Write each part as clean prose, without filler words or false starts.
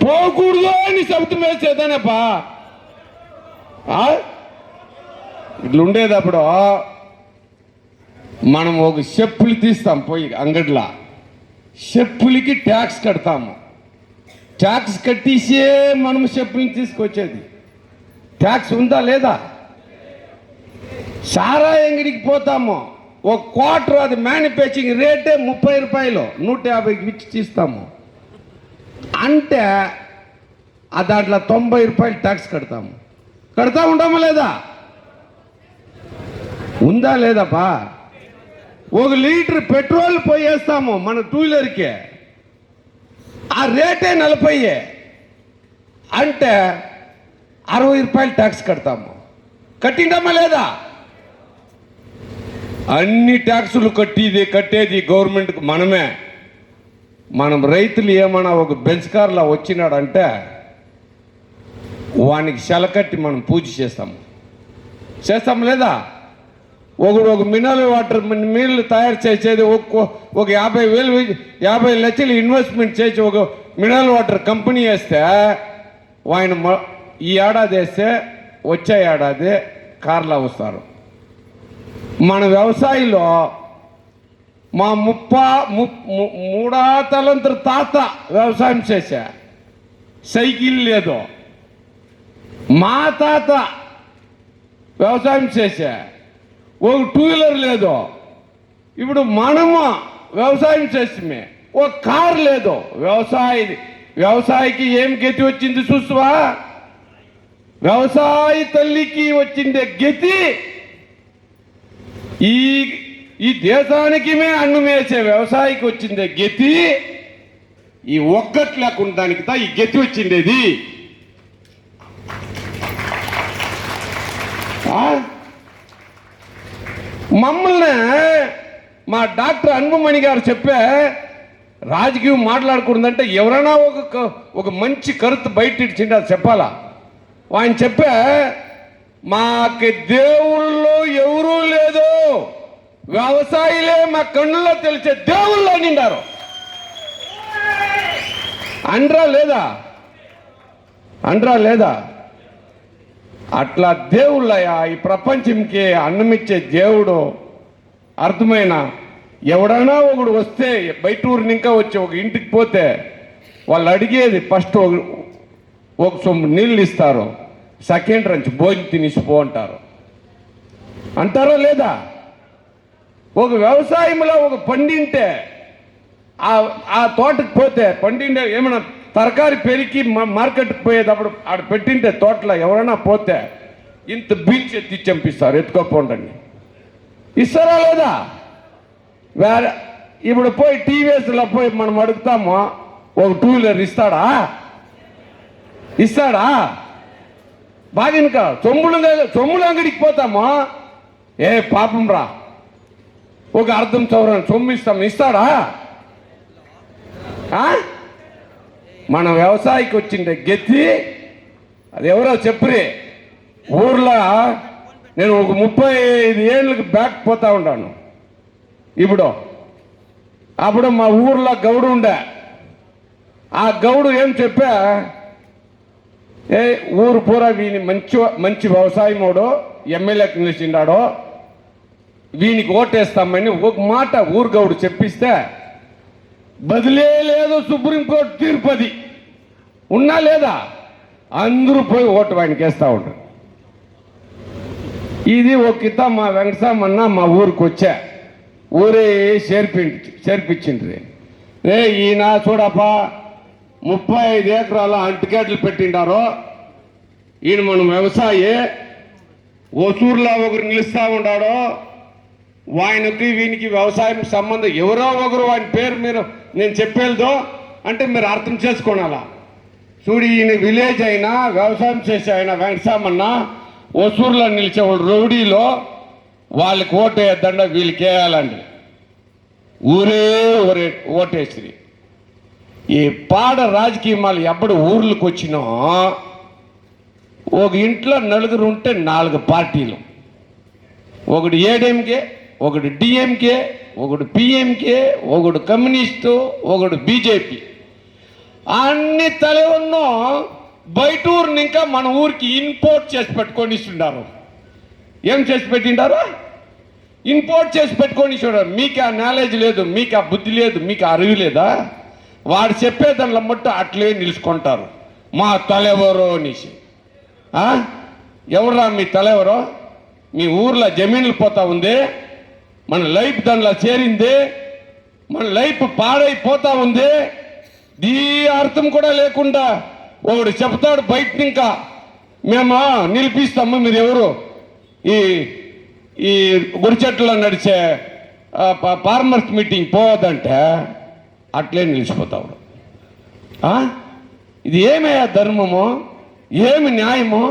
పోకూడదు అని శబ్దం వేసేదానేపా. ఇట్లుండేటప్పుడు మనం ఒక చెప్పులు తీస్తాం పోయి అంగడిలో, చెప్పులకి ట్యాక్స్ కడతాము. ట్యాక్స్ కట్టేసే మనం చెప్పుల్ని తీసుకొచ్చేది. ట్యాక్స్ ఉందా లేదా? సారా అంగడికి పోతాము, ఒక క్వార్టర్ అది మ్యానుఫ్యాక్చరింగ్ రేటే 30 రూపాయలు, 150కి ఇచ్చి తీస్తాము. అంటే దాంట్లో 90 రూపాయలు ట్యాక్స్ కడతాము. కడతా ఉంటామా లేదా? ఉందా లేదాపా? 1 లీటర్ పెట్రోల్ పోయేస్తాము మన 2 వీలర్కి, ఆ రేటే 40. అంటే 60 రూపాయలు ట్యాక్స్ కడతాము. కట్టింటామా లేదా? అన్ని ట్యాక్సులు కట్టేది గవర్నమెంట్కి మనమే. మనం రైతులు ఏమన్నా ఒక బెంచ్ కార్లో వచ్చినాడంటే వానికి సెలకట్టి మనం పూజ చేస్తాము లేదా? ఒక మినరల్ వాటర్ నీళ్ళు తయారు చేసేది ఒక 50 లక్షలు ఇన్వెస్ట్మెంట్ చేసి ఒక మినరల్ వాటర్ కంపెనీ వేస్తే ఆయన ఈ ఏడాది వేస్తే వచ్చే ఏడాది కార్లో వస్తారు. మన వ్యవసాయంలో మా మూడా తలంతర తాత వ్యవసాయం చేశా, సైకిల్ లేదు. మా తాత వ్యవసాయం చేశా, ఒక 2 వీలర్ లేదు. ఇప్పుడు మనము వ్యవసాయం చేస్తే ఒక కారు లేదు. వ్యవసాయకి ఏం గతి వచ్చింది చూస్తావా? వ్యవసాయ తల్లికి వచ్చిందే గతి ఈ దేశానికి అన్నం వేసే వ్యవసాయకి వచ్చిందే గతి. ఈ ఒక్కటి లేకుండా దానికి ఈ గతి వచ్చిండేది. మమ్మల్ని మా డాక్టర్ అన్బుమణి గారు చెప్పే రాజకీయం మాట్లాడకూడదంటే ఎవరైనా ఒక మంచి కరుతు బయట ఇచ్చింది అది చెప్పాలా. ఆయన చెప్పే మాకు దేవుళ్ళు ఎవరూ లేదు, వ్యవసాయిలే మా కన్నుల్లో తెలిసే దేవుళ్ళు అనిండారు. అండ్రా లేదా? అట్లా దేవుళ్ళయా ఈ ప్రపంచంకి అన్నమిచ్చే దేవుడు. అర్థమైన ఎవడైనా ఒకడు వస్తే బయట ఊరిని ఇంకా వచ్చి ఒక ఇంటికి పోతే వాళ్ళు అడిగేది ఫస్ట్ ఒక సొమ్ము నీళ్ళు ఇస్తారు, సెకండ్ రంచి భోజనం తినిసిపో అంటారా లేదా? ఒక వ్యవసాయంలో ఒక పండింటే ఆ తోటకు పోతే పండిండే ఏమైనా తరకారి పెరిగి మార్కెట్కి పోయేటప్పుడు ఆడ పెట్టింటే తోటలో ఎవరైనా పోతే ఇంత బీచ్ ఎత్తి చంపిస్తారు, ఎత్తుకోపోండి. ఇస్తారా లేదా? ఇప్పుడు పోయి టీవీఎస్లో పోయి మనం అడుగుతాము, ఒక 2 వీలర్ ఇస్తాడా? బాగా ఇంకా సొమ్ములు అంగడికి పోతాము, ఏ పాపం రా ఒక అర్థం చౌరని సొమ్ము ఇస్తాడా? మన వ్యవసాయకి వచ్చిండే గతి అది ఎవరో చెప్పరి. ఊర్లో నేను ఒక 35 ఏళ్ళకి బ్యాక్ పోతా ఉన్నాను. అప్పుడు మా ఊర్లో గౌడు ఉండే. ఆ గౌడు ఏం చెప్పా, ఊరు పూరా వీని మంచి వ్యవసాయమోడు ఎమ్మెల్యేకి నిలిచిండాడో వీనికి ఓటేస్తామని ఒక మాట ఊరు గౌడు చెప్పిస్తే బదిలే లేదు. సుప్రీంకోర్టు తీర్పది ఉన్నా లేదా? అందరూ పోయి ఓటు వానికి వేస్తూ ఉంటారు. ఇది ఒక మా వెంకటసామన్న మా ఊరికి వచ్చా, ఊరే చేర్పించిండ్రి. ఈయన చూడప్పా 35 ఎకరాల అంటికేట్లు పెట్టిండారో ఈయన మనం వ్యవసాయే. ఓసూరులో ఒకరు నిలుస్తూ ఉన్నాడో ఆయనకి వీనికి వ్యవసాయం సంబంధం ఎవరో ఒకరు ఆయన పేరు మీరు నేను చెప్పేదో అంటే మీరు అర్థం చేసుకోనాలా. చూడు ఈయన విలేజ్ అయినా వ్యవసాయం చేసే ఆయన వెంకటసామన్న ఓసూరులో నిలిచేవాడు రౌడీలో వాళ్ళకి ఓటు వేద్దండ వీళ్ళకి వేయాలండి. ఊరే ఓటేసి ఈ పాడ రాజకీయాలు ఎప్పుడు ఊర్లకు వచ్చినా ఒక ఇంట్లో 4 ఉంటే 4 పార్టీలు, ఒకటి ఏడీఎంకే, ఒకటి డిఎంకే, ఒకటి పిఎంకే, ఒకటి కమ్యూనిస్టు, ఒకటి బీజేపీ. అన్ని తలెవన్నో బయట ఊరిని ఇంకా మన ఊరికి ఇంపోర్ట్ చేసి పెట్టుకొని ఇస్తుండారు. ఏం చేసి పెట్టిండారు? ఇంపోర్ట్ చేసి పెట్టుకొని చూడారు. మీకు ఆ నాలెడ్జ్ లేదు, మీకు ఆ బుద్ధి లేదు, మీకు ఆ అరివి లేదా? వాడు చెప్పేదానిలో మట్టు అట్లే నిలుచుకుంటారు. మా తలెవరో అనేసి. ఎవరా మీ తలెవరో? మీ ఊర్లో జమీన్లు పోతా ఉంది, మన లైఫ్ దానిలో చేరింది, మన లైఫ్ పాడైపోతా ఉంది. దీ అర్థం కూడా లేకుండా ఒకడు చెప్తాడు బయట, ఇంకా మేము నిలిపిస్తాము, మీరు ఎవరు ఈ ఈ గుడిచెట్లో నడిచే ఫార్మర్స్ మీటింగ్ పోవద్దంటే అట్లే నిలిచిపోతాడు. ఇది ఏమయ్యా ధర్మము? ఏమి న్యాయము?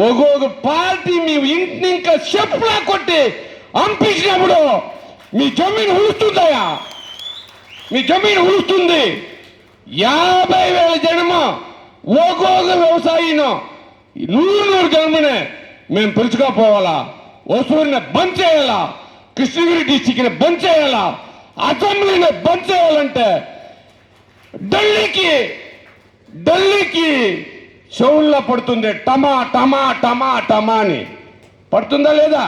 ఒక్కొక్క పార్టీ మీ ఇంటిని ఇంకా చెప్పులా కొట్టి పంపించినప్పుడు మీ జమీన్ ఉలుస్తుందయా? మీ జమీన్ ఉలుస్తుంది. 50,000 జనము ఒక్కొక్క వ్యవసాయిను 100 జన్మనే మేము పిలుచుకోపోవాలా? వసూరిని బంద్ చేయాలా? కృష్ణగిరి డిస్టిక్ని బంద్ చేయాలా? అసెంబ్లీని బంద్ చేయాలంటే ఢిల్లీకి చెవుల్లో పడుతుంది. టమా టమా టమా టమా అని పడుతుందా లేదా?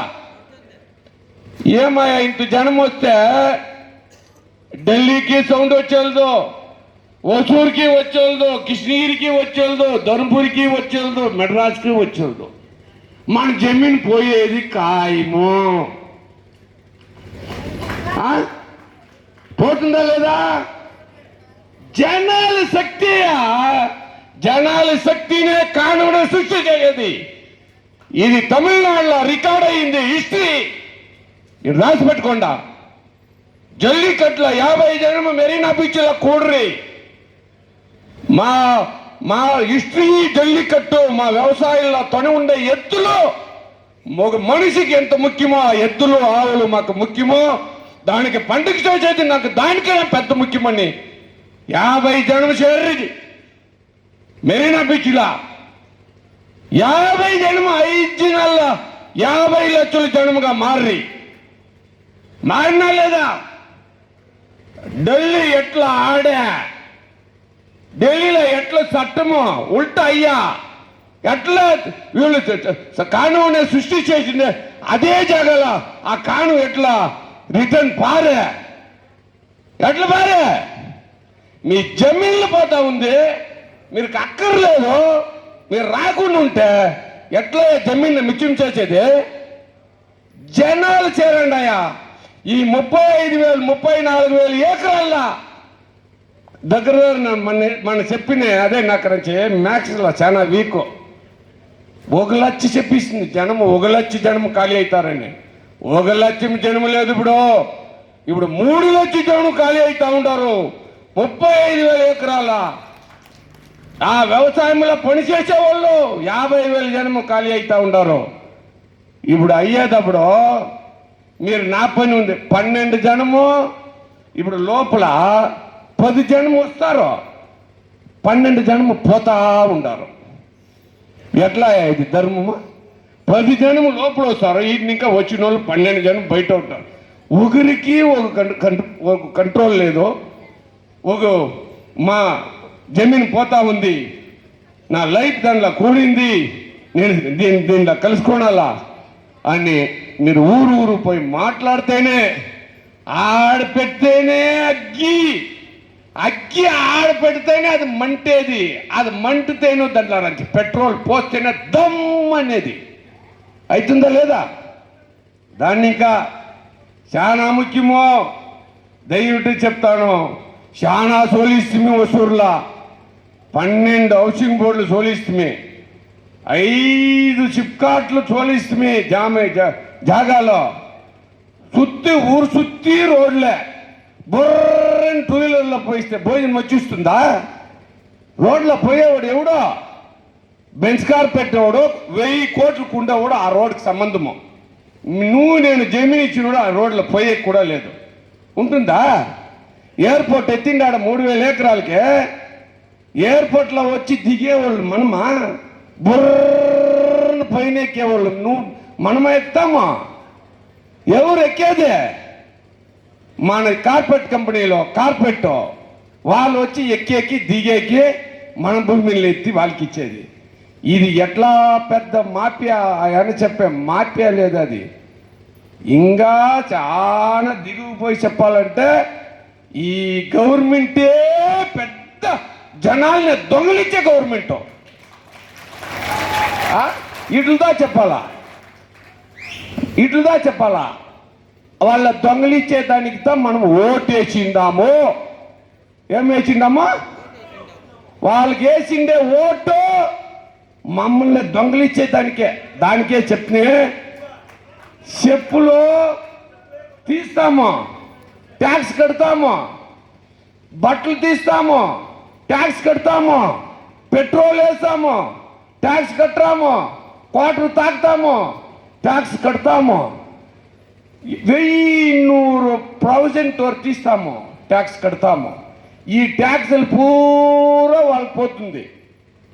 ఏమయ్యా ఇంత జనం వస్తే ఢిల్లీకి సౌండ్ వచ్చేది, వసూరుకి వచ్చేది, కృష్ణగిరికి వచ్చేది, ధర్మపురికి వచ్చేది, మెడ్రాస్కి వచ్చేది. మన జమీన్ పోయేది ఖాయము. పోతుందా లేదా? జనాల శక్తినే కానుడ సృష్టి చేయది. ఇది తమిళనాడులో రికార్డ్ అయింది, హిస్టరీ. ఇది రాసి పెట్టుకోండా. జల్లికట్ల 50 జనం మెరీనా బీచ్ లో కూడ్రి. మా హిస్టరీ జల్లికట్టు, మా వ్యవసాయంలో తొని ఉండే ఎద్దులు మనిషికి ఎంత ముఖ్యమో ఆ ఎద్దులు ఆవులు మాకు ముఖ్యమో, దానికి పండుగ చేసేది నాకు దానికైనా పెద్ద ముఖ్యమని 50 జనం చేరి మెరీనా బీచ్లా 50 జనం 5 నెలల 50 లక్షల జనముగా మారినా లేదా? ఢిల్లీ ఎట్లా ఆడా, ఢిల్లీలో ఎట్లా చట్టము ఉల్టా అయ్యా, ఎట్లా వీళ్ళు కానువనే సృష్టి చేసింది, అదే జాగాలో ఆ కాను ఎట్లా రిటర్న్ ఎట్లా పారే? మీ జమీన్లు పోతా ఉంది, మీరు అక్కర్లేదు. మీరు రాకుండా ఉంటే ఎట్లా జమీన్ మిచ్చం చేసేది? జనాలు చేరండి అయ్యా. ఈ 35,000 34,000 ఏకరాల్లో దగ్గర మన చెప్పిన అదే నాకు మ్యాథ్స్లో చాలా వీక్. 1 లక్ష చెప్పిస్తుంది జనము, 1 లక్ష జనము ఖాళీ అవుతారని. 1 లక్ష జనము లేదు ఇప్పుడు 3 లక్షల జనం ఖాళీ అవుతా ఉంటారు. 35,000 ఏకరాల ఆ వ్యవసాయంలో పనిచేసే వాళ్ళు 50,000 జనము ఖాళీ అవుతా ఉంటారు. ఇప్పుడు అయ్యేటప్పుడు మీరు నా పని ఉంది 12 జనము, ఇప్పుడు లోపల 10 జనము వస్తారు, 12 జనము పోతా ఉంటారు. ఎట్లా ఇది ధర్మము? 10 జనము లోపల వస్తారు, వీటిని ఇంకా వచ్చిన వాళ్ళు 12 జనం బయట ఉంటారు. ఒకరికి ఒక కంట్రోల్ లేదు. మా జమీన్ పోతా ఉంది, నా లైఫ్ దానిలో కూడింది, నేను దీనిలో కలుసుకోనాలా అని మీరు ఊరు పోయి మాట్లాడితేనే, ఆడపెడితేనే అగ్గి ఆడపెడితేనే అది మంటేది. అది మంటితేనో దాంట్లో నుంచి పెట్రోల్ పోస్తేనే దమ్ అనేది అవుతుందా లేదా? దాన్ని ఇంకా చాలా ముఖ్యమో దయవిಟ್ಟು చెప్తాను. చాలా సోలిస్తుంది వసూరులా 12 హౌసింగ్ బోర్డులు సోలిస్తుంది, 5 చిప్కాట్లు సోలిస్తుంది జాగాలో ఊరు సుత్తి రోడ్లే బొర్రని 2 వీలర్లో పోయిస్తే భోజనం వచ్చిస్తుందా? రోడ్లో పోయేవాడు ఎవడో బెంచ్ కార్ పెట్టేవాడు 1000 కోట్లకు ఉండేవాడు ఆ రోడ్డుకి సంబంధము. నేను జమీన్ ఇచ్చినవాడు ఆ రోడ్లో పోయే కూడా లేదు. ఉంటుందా? ఎయిర్పోర్ట్ ఎత్తిండాడ 3,000 ఎకరాలకే. ఎయిర్పోర్ట్లో వచ్చి దిగేవాళ్ళు మనమా? బుర్రను పైన ఎక్కేవాళ్ళు మనమా ఎక్కుతామా? ఎవరు ఎక్కేదే? మన కార్పెట్ కంపెనీలో కార్పెట్ వాళ్ళు వచ్చి ఎక్కి దిగేకి మన భూమిని ఎత్తి వాళ్ళకి ఇచ్చేది. ఇది ఎట్లా పెద్ద మాఫియా అని చెప్పే మాఫియా లేదు, అది ఇంకా చాలా దిగుపోయి చెప్పాలంటే ఈ గవర్నమెంటే పెద్ద జనాల్ని దొంగలించే గవర్నమెంట్. ఇట్లుదా చెప్పాలా వాళ్ళ దొంగలిచ్చే దానికితో మనం ఓటేసిందాము. ఏం వేసిందామా? వాళ్ళకి వేసిండే ఓటు మమ్మల్ని దొంగలిచ్చే దానికే చెప్పినే. చెప్పులు తీస్తాము, ట్యాక్స్ కడతాము, బట్టలు తీస్తాము, ట్యాక్స్ కడతాము, పెట్రోల్ వేస్తాము, ట్యాక్స్ కట్టాము, క్వార్టర్ తాగుతాము, ట్యాక్స్ కడతాము, 1100 వరకు తీస్తాము, ట్యాక్స్ కడతాము. ఈ ట్యాక్స్లు పూరా వాళ్ళకి పోతుంది.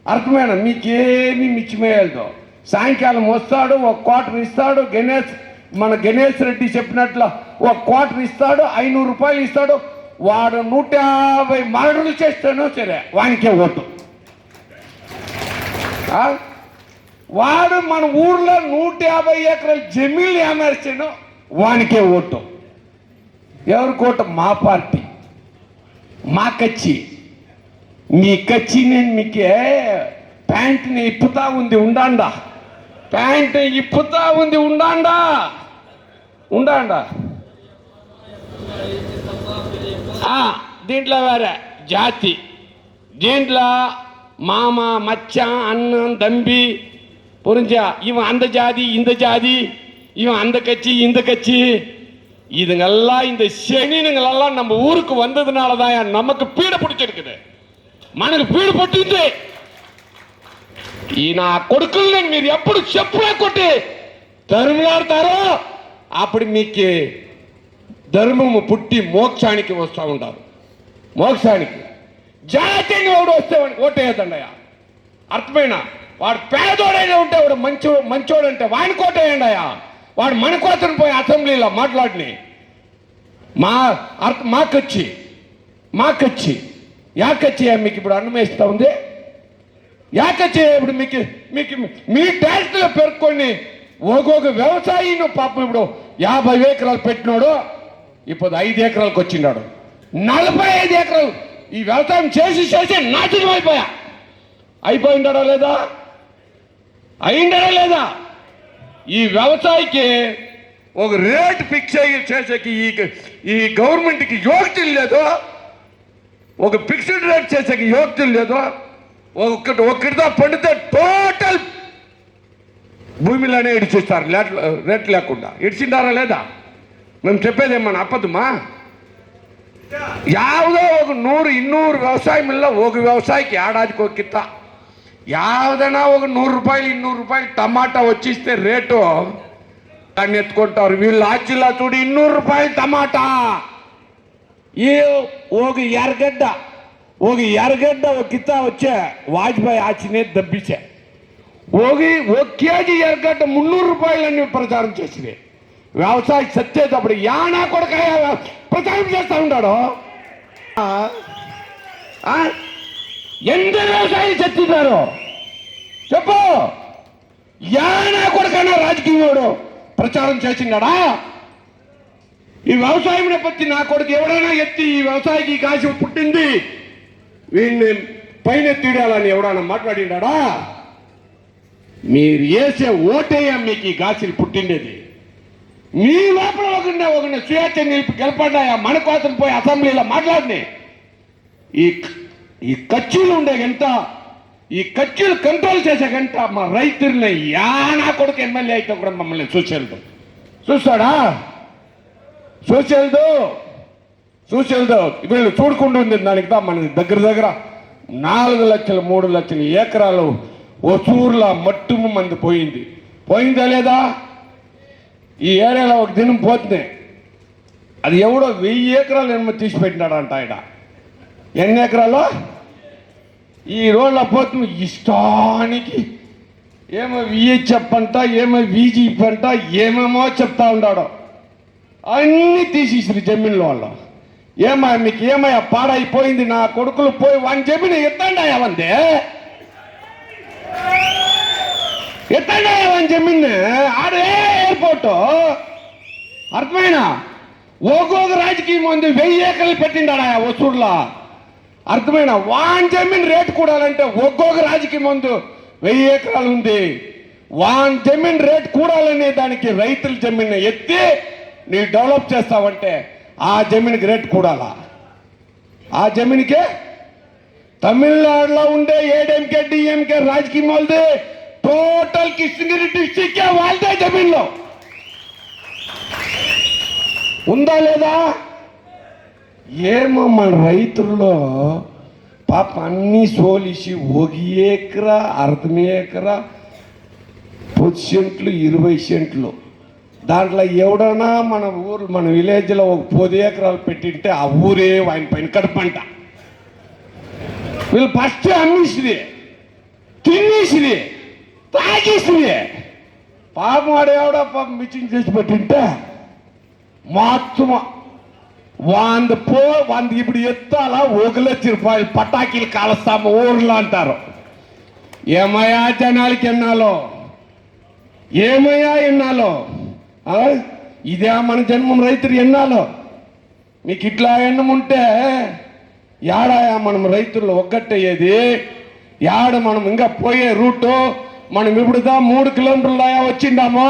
అర్థమైనా? మీకేమి మిచ్చిమేయలతో సాయంకాలం వస్తాడు, ఒక క్వార్టర్ ఇస్తాడు. మన గణేష్ రెడ్డి చెప్పినట్లు ఒక క్వార్టర్ ఇస్తాడు, 500 రూపాయలు ఇస్తాడు. వాడు 150 మర్డర్లు చేస్తానో సరే వానికే ఓటు. వాడు మన ఊర్లో 150 ఎకరాల జమీన్లు ఏమర్చాను వానికే ఓటు. ఎవరికి ఓటు? మా పార్టీ, మా కచ్చి. మీ కచ్చి నేను మీకే ప్యాంట్ని ఇప్పుతా ఉంది ఉండాండా, ప్యాంట్ ఇప్పుతా ఉంది ఉండాండా. దీంట్లో వేరే జాతి, దీంట్లో మామ, మచ్చ, అన్నం, తంబి, புரிஞ்ச இவன் அந்த ஜாதி இந்த ஜாதி, இவன் அந்த கட்சி இந்த கட்சி. இதுங்கெல்லாம் இந்த சனினுங்களெல்லாம் நம்ம ஊருக்கு வந்ததுனால தான் நமக்கு பீட பிடிச்சிருக்குது. మనకు పీడ పట్టింది. ఈ నా కొడుకుల్ని మీరు ఎప్పుడు చెప్పులే కొట్టి ధర్మలాడతారో అప్పుడు మీకు ధర్మము పుట్టి మోక్షానికి వస్తూ ఉంటారు. మోక్షానికి జాతిని వాడు వస్తే వాడికి ఓటేయద్దండయా. అర్థమైనా? వాడు పేదోడైనా ఉంటే వాడు మంచోడు అంటే వాడిని కోటేయండియా. వాడు మన కోసం పోయి అసెంబ్లీలో మాట్లాడిని మాకచ్చి యాకచ్చి మీకు ఇప్పుడు అన్నం వేస్తూ ఉంది. యాకచ్చి ఇప్పుడు మీకు మీ ట్యాక్స్లో పేర్కొని ఒక్కొక్క వ్యవసాయిను పాపం ఇప్పుడు 50 ఎకరాలు పెట్టినాడు, ఇప్పుడు 5 ఎకరాలకు వచ్చినాడు. 45 ఎకరాలు ఈ వ్యవసాయం చేసి నాశనం అయిపోయిండడా లేదా? అయిండడా లేదా? ఈ వ్యవసాయికి ఒక రేట్ ఫిక్స్ చేసేకి ఈ గవర్నమెంట్కి యోగ్యత లేదు. ఒక ఫిక్స్డ్ రేట్ చేసేకి యోగ్యత లేదు. ఒక్కటితో పండితే టోటల్ భూమిలోనే ఇడిచిస్తారు, రేట్ లేకుండా. ఇడిచిండారా లేదా? మేము చెప్పేది ఏమన్నా అప్పదమ్మా? యావదో ఒక 100-200 వ్యవసాయంలో ఒక వ్యవసాయికి ఏడాదికి ఒక కిత్త యావదైనా ఒక 100 రూపాయలు 200 రూపాయలు టమాటా వచ్చిస్తే రేటు దాన్ని ఎత్తుకుంటారు. వీళ్ళు ఆచిలా చూడు 200 రూపాయలు టమాటా. ఒక ఎర్రగడ్డ ఒక కిత్త వచ్చే వాజ్పేయి ఆచినే దబ్బిచ్చే ఒక కేజీ ఎర్రగడ్డ 300 రూపాయలని ప్రచారం చేసింది. వ్యవసాయ సచ్చేటప్పుడు యానా కొడుక ప్రచారం చేస్తూ ఉంటాడు. ఎంత వ్యవసాయం చచ్చినారు చెప్పు? యానా కొడుకైనా రాజకీయ ప్రచారం చేసిండా? ఈ వ్యవసాయం పత్తి నా కొడుకు ఎవడైనా ఎత్తి ఈ వ్యవసాయకి కాసి పుట్టింది వీడిని పైన తీడాలని ఎవడైనా మాట్లాడిండా? మీరు వేసే ఓటేయ మీకు ఈ గాసిలు పుట్టిండేది. మీ లోపల ఒకరిని స్వేచ్ఛ నిలిపి గెలపడ్డాయా మన కోసం పోయి అసెంబ్లీలో మాట్లాడిని. ఈ కచ్చులు ఉండే గంట, ఈ కచ్చులు కంట్రోల్ చేసే గంట మా రైతుల్ని యానా కొడుకు ఎమ్మెల్యే అయితే కూడా మమ్మల్ని చూస్తాడా? చూసేదో వీళ్ళు చూడకుండా ఉంది. దానికి దా మన దగ్గర 4 లక్షలు 3 లక్షల ఎకరాలు ఒసూర్ల మట్టుము మంది పోయిందా లేదా? ఈ ఏరియాలో ఒక దినం పోతుంది. అది ఎవడో 1000 ఎకరాలు ఏమో తీసి పెట్టినాడంట. ఆయన ఎన్ని ఎకరాలు ఈ రోడ్ల పోతుంది. ఇష్టానికి ఏమో విహెచ్ఎఫ్ అంట, ఏమో విజిఎఫ్ అంట, ఏమేమో చెప్తా ఉన్నాడు. అన్నీ తీసేసారు జమీన్ల వాళ్ళు. ఏమా మీకు ఏమయ్యా పాడైపోయింది, నా కొడుకులు పోయి వాని జమీన్ ఎత్తండి అవందే, ఎత్తండి వాని జమీన్ ఆడే ఎయిర్పోర్టు. అర్థమైనా ఒక్కొక్క రాజకీయం ఉంది 1000 ఎకరాలు పెట్టిండా వసూర్లా. అర్థమైనా వాన్ జమీన్ రేటు కూడాలంటే ఒక్కొక్క రాజకీయం ముందు 1000 ఎకరాలు ఉంది. వాన్ జమీన్ రేట్ కూడాలనే దానికి రైతుల జమీన్ ఎత్తి నీ డెవలప్ చేస్తావంటే ఆ జమీన్కి రేట్ కూడాలా. ఆ జమీన్కే తమిళనాడులో ఉండే ఏడీఎంకే డిఎంకే రాజకీయం వాళ్ళది టోటల్ కృష్ణగిరి డిస్టిక్ వాళ్ళదే జమీన్లో ఉందా లేదా? ఏమో మన రైతుల్లో పాప అన్నీ సోలిసి 1 ఎకరా 1/2 ఎకరా 10 సెంట్లు 20 సెంట్లు దాంట్లో ఎవడన్నా మన ఊరు మన విలేజ్లో ఒక 10 ఎకరాలు పెట్టింటే ఆ ఊరే ఆయన పైన కడపంట. వీళ్ళు ఫస్ట్ అమ్మేసిది, తినేసిది, తాగేసిది. పాపం ఆడేవాడ పాపం మిచింగ్ చేసి పెట్టింటే మొత్తం వంద ఇప్పుడు ఎత్తాలా 1,00,000 రూపాయలు పటాకీలు కాలుస్తాము ఊర్లో అంటారు. ఏమయ్యా జనాలకి ఎన్నాలో, ఏమయ్యా ఎన్నాలో, ఇదే మన జన్మం రైతులు ఎన్నాలో. మీకు ఇట్లా ఎన్నముంటే యాడాయా మనం రైతుల్లో ఒగ్గట్టయ్యేది యాడ మనం ఇంకా పోయే రూటు. మనం ఇప్పుడుదా 3 కిలోమీటర్లు దాయా వచ్చిందామో,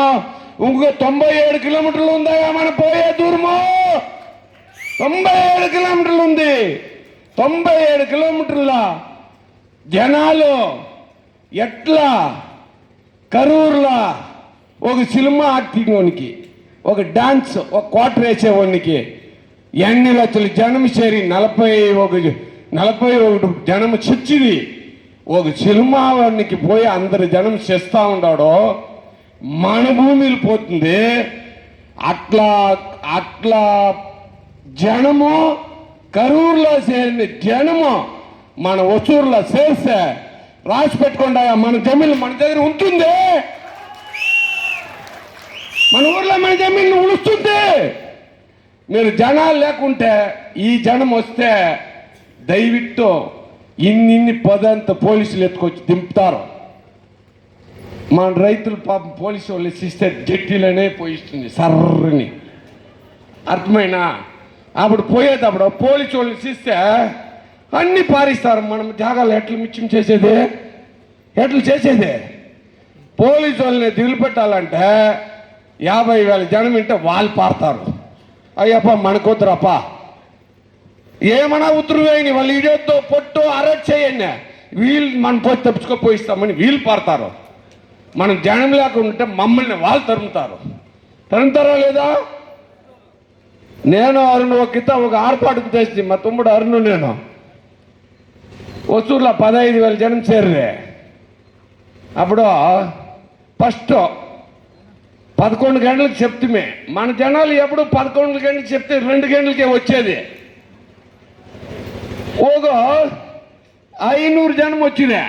ఇంకో 97 కిలోమీటర్లు ఉందాయా మనం పోయే దూరము. 97 కిలోమీటర్లు ఉంది. 97 కిలోమీటర్ల జనాలు ఎట్లా కరూరులో ఒక సినిమా యాక్టింగ్ వానికి, ఒక డాన్స్, ఒక క్వార్టర్ వేసేవానికి ఎన్ని లక్షల జనం చేరి 41 జనం చచ్చిది ఒక సినిమా వానికి పోయి అందరు జనం చేస్తూ ఉన్నాడో మన భూమిలో పోతుంది. అట్లా జనము కరూరులో చేరిన జనము మన ఒసూరులో చేస్తే రాసి పెట్టుకోండి. మన జమీన్ మన దగ్గర ఉంటుంది, మన ఊర్లో మన జమీన్ ఉడుస్తుంది. మీరు జనాలు లేకుంటే ఈ జనం వస్తే దయవిట్టు ఇన్ని పదంత పోలీసులు ఎత్తుకొచ్చి దింపుతారు. మన రైతులు పాపం పోలీసు వాళ్ళు ఇస్తే జట్టీలనే పోయిస్తుంది సర్రని. అర్థమైనా అప్పుడు పోయేటప్పుడు పోలీసు వాళ్ళు ఇస్తే అన్నీ పారిస్తారు. మనం జాగాలు ఎట్లా మిచ్చం చేసేది, ఎట్లా చేసేది. పోలీసు వాళ్ళని దిగులుపెట్టాలంటే 50,000 జనం వింటే వాళ్ళు పారుతారు. అయ్యప్ప మనకొద్దురప్ప ఏమన్నా ఉత్తరు వేయని వాళ్ళు ఇడియొద్దు పొట్టు అరెస్ట్ చేయండి, వీళ్ళు మన పోయి తప్పించుకోపోయిస్తామని వీళ్ళు పారుతారు. మనం జనం లేకుంటే మమ్మల్ని వాళ్ళు తరుముతారా లేదా? నేను అరుణ్ ఒక ఆర్పాటు చేసి మా తమ్ముడు అరుణ్ నేను వసూరులో 15,000 జనం చేరలే. అప్పుడు ఫస్ట్ 11 గంటలకు చెప్తే మన జనాలు ఎప్పుడు 11 గంటలకు చెప్తే 2 గంటలకే వచ్చేది. ఒక 500 జనం వచ్చిందే.